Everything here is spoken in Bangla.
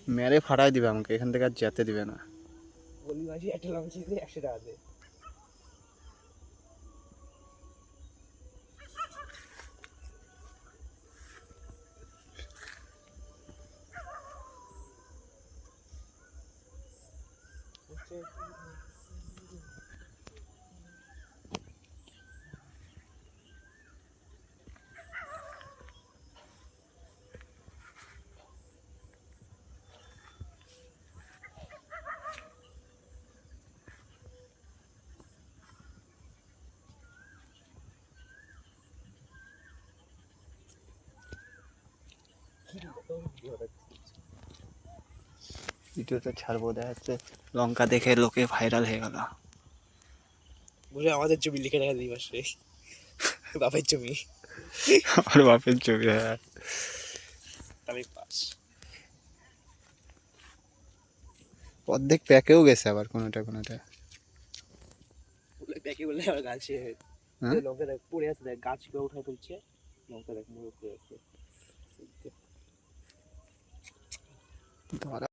মেরে ফাটাই দিবে আমাকে, এখান থেকে আর যেতে দিবে না। বলি মাঝি একটা লঙ্কা দিয়ে 100 টাকা দে। ভিডিওতে ছাড়বো, দেখা যাচ্ছে লঙ্কা দেখে লোকে ভাইরাল হয়ে গেল। বলে আমাদের জমি লিখে রাখা দিই পাশে, বাপের জমি। আমার বাপের ছবি, হ্যাঁ। তাহলে পাস। অর্ধেক প্যাকেও গেছে আবার কোনোটা কোনোটা। ব্যাকে বললে আবার গাছে হ্যাঁ, লঙ্কা দেখ পড়ে আছে, দেখ গাছ কেউ উঠায় তুলছে, লঙ্কা দেখ মুড়ে পড়ে আছে। ধরা